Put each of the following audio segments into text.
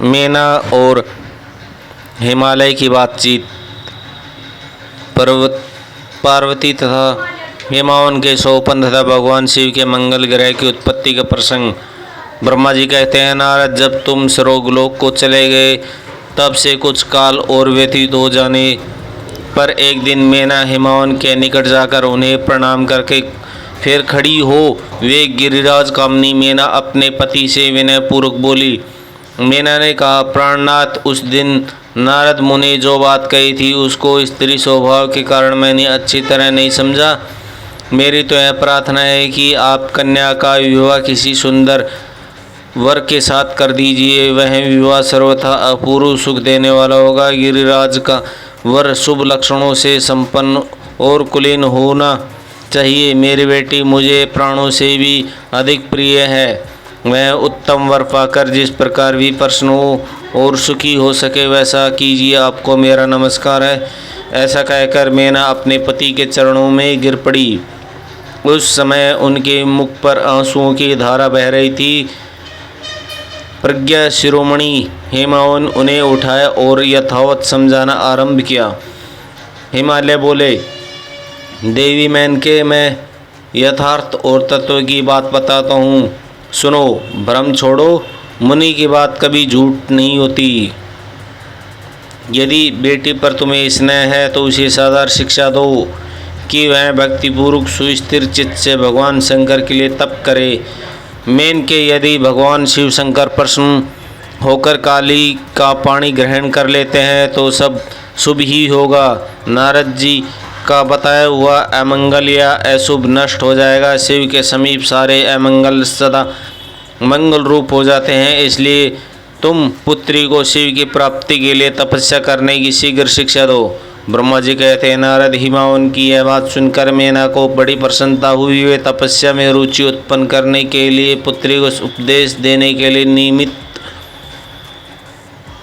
मेना और हिमालय की बातचीत। पार्वती तथा हिमावन के सोपन तथा भगवान शिव के मंगल ग्रह की उत्पत्ति का प्रसंग। ब्रह्मा जी कहते हैं, नारद, जब तुम सर्वलोक को चले गए तब से कुछ काल और व्यतीत हो जाने पर एक दिन मेना हिमावन के निकट जाकर उन्हें प्रणाम करके फिर खड़ी हो वे गिरिराज कामनी मेना अपने पति से विनय पूर्वक बोली। मेना ने कहा, प्राणनाथ, उस दिन नारद मुनि जो बात कही थी उसको स्त्री स्वभाव के कारण मैंने अच्छी तरह नहीं समझा। मेरी तो यह प्रार्थना है कि आप कन्या का विवाह किसी सुंदर वर के साथ कर दीजिए। वह विवाह सर्वथा अपूर्व सुख देने वाला होगा। गिरिराज का वर शुभ लक्षणों से संपन्न और कुलीन होना चाहिए। मेरी बेटी मुझे प्राणों से भी अधिक प्रिय है। वह उत्तम वर पाकर जिस प्रकार भी प्रसन्न हो और सुखी हो सके वैसा कीजिए। आपको मेरा नमस्कार है। ऐसा कहकर मेना अपने पति के चरणों में गिर पड़ी। उस समय उनके मुख पर आंसुओं की धारा बह रही थी। प्रज्ञा शिरोमणि हिमावन उन्हें उठाया और यथावत समझाना आरंभ किया। हिमालय बोले, देवी मेनके, मैं यथार्थ और तत्व की बात बताता हूँ, सुनो। भ्रम छोड़ो, मुनि की बात कभी झूठ नहीं होती। यदि बेटी पर तुम्हें स्नेह है तो उसे साधारण शिक्षा दो कि वह भक्तिपूर्वक सुस्थिर चित्त से भगवान शंकर के लिए तप करे। मेनके, यदि भगवान शिव शंकर प्रसन्न होकर काली का पानी ग्रहण कर लेते हैं तो सब शुभ ही होगा। नारद जी का बताया हुआ अमंगल या अशुभ नष्ट हो जाएगा। शिव के समीप सारे अमंगल सदा मंगल रूप हो जाते हैं। इसलिए तुम पुत्री को शिव की प्राप्ति के लिए तपस्या करने की शीघ्र शिक्षा दो। ब्रह्मा जी कहते हैं, नारद, हिमावन की यह बात सुनकर मेना को बड़ी प्रसन्नता हुई। वे तपस्या में रुचि उत्पन्न करने के लिए पुत्री को उपदेश देने के लिए नियमित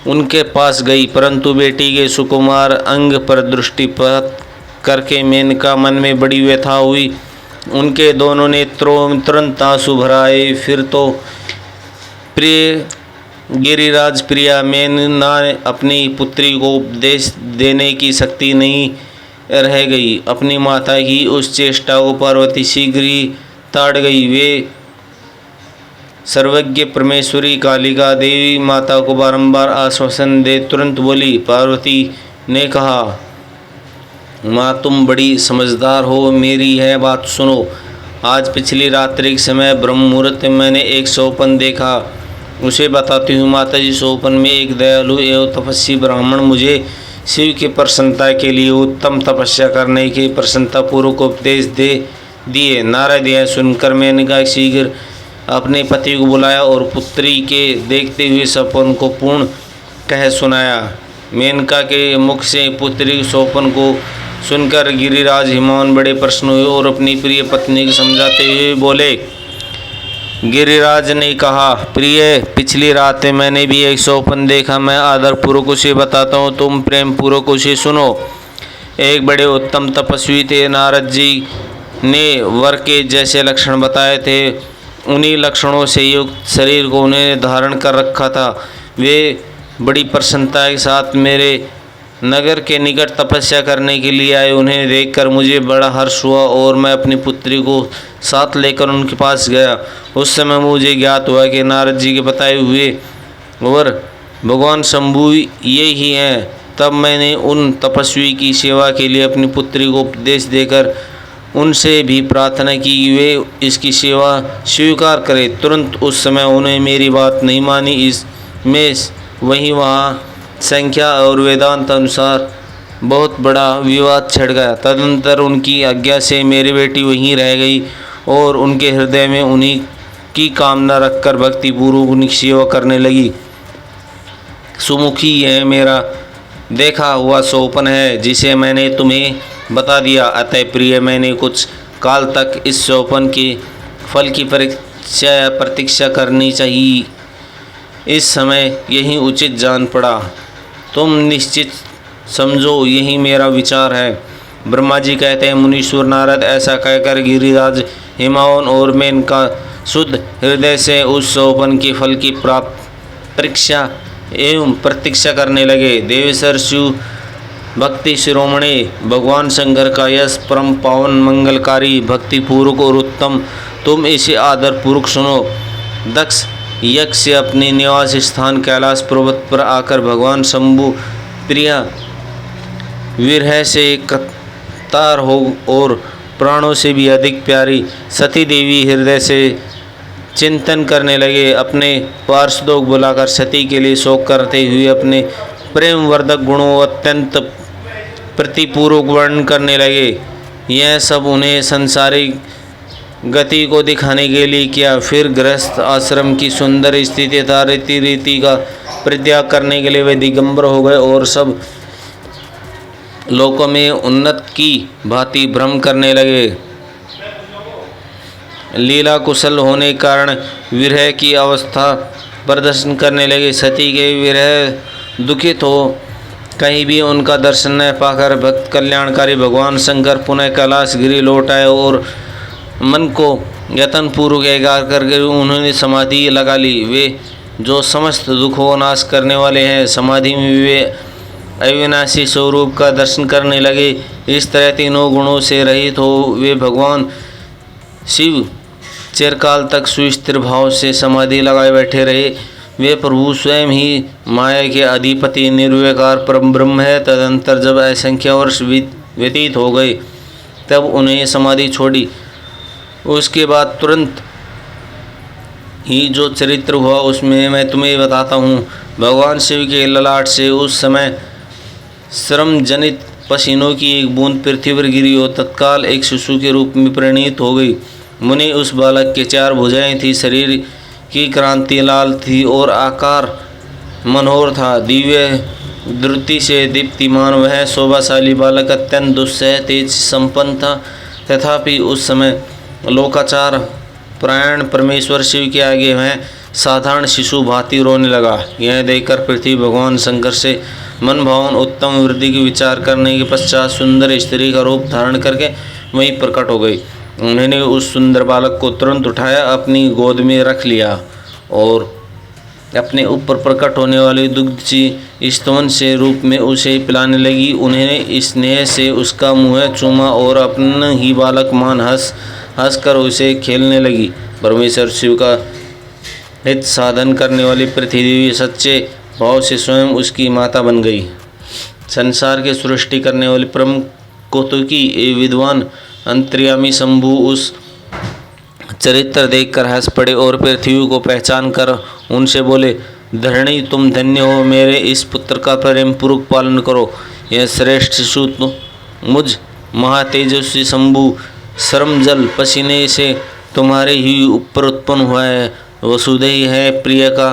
उनके पास गई, परंतु बेटी के सुकुमार अंग पर दृष्टिपात करके मेनका मन में बड़ी व्यथा हुई। उनके दोनों नेत्रों में तुरंत आंसू भर आए। फिर तो प्रिय गिरिराज प्रिया मेना अपनी पुत्री को उपदेश देने की शक्ति नहीं रह गई। अपनी माता की उस चेष्टा को पार्वती शीघ्र ही ताड़ गई। वे सर्वज्ञ परमेश्वरी कालिका देवी माता को बारंबार आश्वासन दे तुरंत बोली। पार्वती ने कहा, माँ, तुम बड़ी समझदार हो, मेरी यह बात सुनो। आज पिछली रात्रि के समय ब्रह्म मुहूर्त में मैंने एक सोपन देखा, उसे बताती हूँ। माता जी, सोपन में एक दयालु एवं तपस्वी ब्राह्मण मुझे शिव की प्रसन्नता के लिए उत्तम तपस्या करने की प्रसन्नता पूर्वक उपदेश दे दिए। नारद यह सुनकर मेनका शीघ्र अपने पति को बुलाया और पुत्री के देखते हुए सपन को पूर्ण कह सुनाया। मेनका के मुख से पुत्री सोपन को सुनकर गिरिराज हिमावन बड़े प्रसन्न हुए और अपनी प्रिय पत्नी को समझाते हुए बोले। गिरिराज ने कहा, प्रिय, पिछली रात में मैंने भी एक सोपन देखा। मैं आदरपूर्वक उसे बताता हूँ, तुम प्रेम पूर्वक उसे सुनो। एक बड़े उत्तम तपस्वी थे। नारद जी ने वर के जैसे लक्षण बताए थे, उन्हीं लक्षणों से युक्त शरीर को उन्हें धारण कर रखा था। वे बड़ी प्रसन्नता के साथ मेरे नगर के निकट तपस्या करने के लिए आए। उन्हें देखकर मुझे बड़ा हर्ष हुआ और मैं अपनी पुत्री को साथ लेकर उनके पास गया। उस समय मुझे ज्ञात हुआ कि नारद जी के बताए हुए वर भगवान शंभु ये ही हैं। तब मैंने उन तपस्वी की सेवा के लिए अपनी पुत्री को उपदेश देकर उनसे भी प्रार्थना की कि वे इसकी सेवा स्वीकार करें। तुरंत उस समय उन्हें मेरी बात नहीं मानी। इसमें वहाँ संख्या और वेदांत अनुसार बहुत बड़ा विवाद छिड़ गया। तदनंतर उनकी आज्ञा से मेरी बेटी वहीं रह गई और उनके हृदय में उन्हीं की कामना रखकर भक्तिपूर्वक उनकी सेवा करने लगी। सुमुखी, यह मेरा देखा हुआ सोपन है जिसे मैंने तुम्हें बता दिया। अतः प्रिय, मैंने कुछ काल तक इस सोपन के फल की प्रतीक्षा करनी चाहिए। इस समय यही उचित जान पड़ा। तुम निश्चित समझो, यही मेरा विचार है। ब्रह्मा जी कहते हैं, मुनीश्वर नारद, ऐसा कहकर गिरिराज हिमावन और मेनका शुद्ध हृदय से उस सोपन के फल की परीक्षा एवं प्रतीक्षा करने लगे। देवेश्वर शिव भक्ति शिरोमणि भगवान शंकर का यश परम पावन मंगलकारी भक्तिपूर्वक और उत्तम, तुम इसे आदर पूर्वक सुनो। दक्ष यक्ष से अपने निवास स्थान कैलाश पर्वत पर आकर भगवान शंभु प्रिया विरह से कतार हो और प्राणों से भी अधिक प्यारी सती देवी हृदय से चिंतन करने लगे। अपने पार्षदों को बुलाकर सती के लिए शोक करते हुए अपने प्रेम वर्धक गुणों अत्यंत प्रतिपूर्वक वर्णन करने लगे। यह सब उन्हें संसारिक गति को दिखाने के लिए किया। फिर गृहस्थ आश्रम की सुंदर स्थिति तथा रीति रीति का परित्याग करने के लिए वे दिगंबर हो गए और सब लोकों में उन्नत की भांति भ्रम करने लगे। लीला कुशल होने के कारण विरह की अवस्था प्रदर्शन करने लगे। सती के विरह दुखित हो कहीं भी उनका दर्शन न पाकर भक्त कल्याणकारी भगवान शंकर पुनः कैलाश गिरी लौट आए और मन को यत्न पूर्वक एकाग्र करके उन्होंने समाधि लगा ली। वे जो समस्त दुखों को नाश करने वाले हैं, समाधि में वे अविनाशी स्वरूप का दर्शन करने लगे। इस तरह तीनों गुणों से रहित हो वे भगवान शिव चिरकाल तक सुस्थिर भाव से समाधि लगाए बैठे रहे। वे प्रभु स्वयं ही माया के अधिपति निर्विकार परम ब्रह्म है। तदंतर जब असंख्य वर्ष व्यतीत हो गए तब उन्हें समाधि छोड़ी। उसके बाद तुरंत ही जो चरित्र हुआ उसमें मैं तुम्हें बताता हूँ। भगवान शिव के ललाट से उस समय श्रम जनित पसीनों की एक बूंद पृथ्वी पर गिरी और तत्काल एक शिशु के रूप में परिणित हो गई। मुनि उस बालक के 4 भुजाएं थी, शरीर की क्रांति लाल थी और आकार मनोहर था। दिव्य द्रुति से दीप्तिमान वह शोभाशाली बालक अत्यंत दुस्सह तेज संपन्न था। तथापि उस समय लोकाचार प्राण परमेश्वर शिव के आगे वह साधारण शिशु भांति रोने लगा। यह देखकर पृथ्वी भगवान शंकर से मन भावन उत्तम वृद्धि की विचार करने के पश्चात सुंदर स्त्री का रूप धारण करके वहीं प्रकट हो गई। उन्होंने उस सुंदर बालक को तुरंत उठाया, अपनी गोद में रख लिया और अपने ऊपर प्रकट होने वाले दुग्धची स्तवन से रूप में उसे पिलाने लगी। उन्हें स्नेह से उसका मुँह चूमा और अपना ही बालक मान हंसकर उसे खेलने लगी। परमेश्वर शिव का हित साधन करने वाली पृथ्वी देवी सच्चे भाव से स्वयं उसकी माता बन गई। संसार के सृष्टि करने वाली परम कौतुकी विद्वान अंतर्यामी शंभु उस चरित्र देखकर हंस पड़े और पृथ्वी को पहचान कर उनसे बोले, धरणी तुम धन्य हो, मेरे इस पुत्र का प्रेम पूर्वक पालन करो। यह श्रेष्ठ शिशु मुझ महातेजस्वी शंभु श्रम जल पसीने से तुम्हारे ही ऊपर उत्पन्न हुआ है। वसुदेव है प्रिय का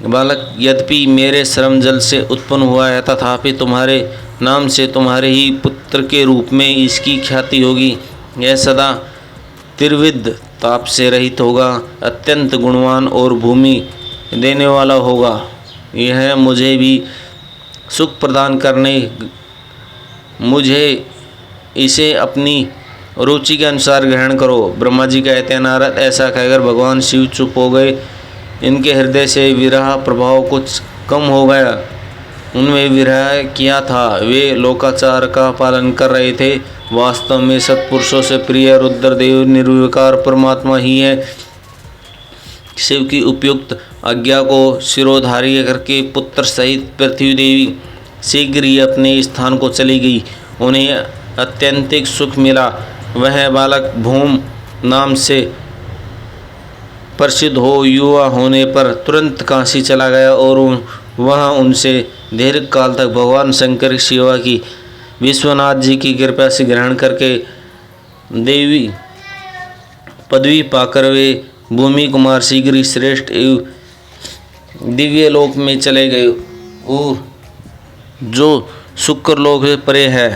बालक, यद्यपि मेरे श्रम जल से उत्पन्न हुआ है तथापि तुम्हारे नाम से तुम्हारे ही पुत्र के रूप में इसकी ख्याति होगी। यह सदा त्रिविध ताप से रहित होगा, अत्यंत गुणवान और भूमि देने वाला होगा। यह मुझे भी सुख प्रदान करने मुझे इसे अपनी रुचि के अनुसार ग्रहण करो। ब्रह्मा जी कहते हैं, नारद ऐसा कहकर भगवान शिव चुप हो गए। इनके हृदय से विरह प्रभाव कुछ कम हो गया। उनमें विरह किया था, वे लोकाचार का पालन कर रहे थे। वास्तव में सत्पुरुषों से प्रिय रुद्रदेव निर्विकार परमात्मा ही है। शिव की उपयुक्त आज्ञा को शिरोधार्य करके पुत्र सहित पृथ्वी देवी शीघ्र ही अपने स्थान को चली गई। उन्हें अत्यंतिक सुख मिला। वह बालक भूम नाम से प्रसिद्ध हो युवा होने पर तुरंत काशी चला गया और वहाँ उनसे दीर्घ काल तक भगवान शंकर की सेवा की। विश्वनाथ जी की कृपा से ग्रहण करके देवी पदवी पाकर वे भूमि कुमार शीघ्र श्रेष्ठ एवं दिव्य लोक में चले गए और जो शुक्र लोक परे है।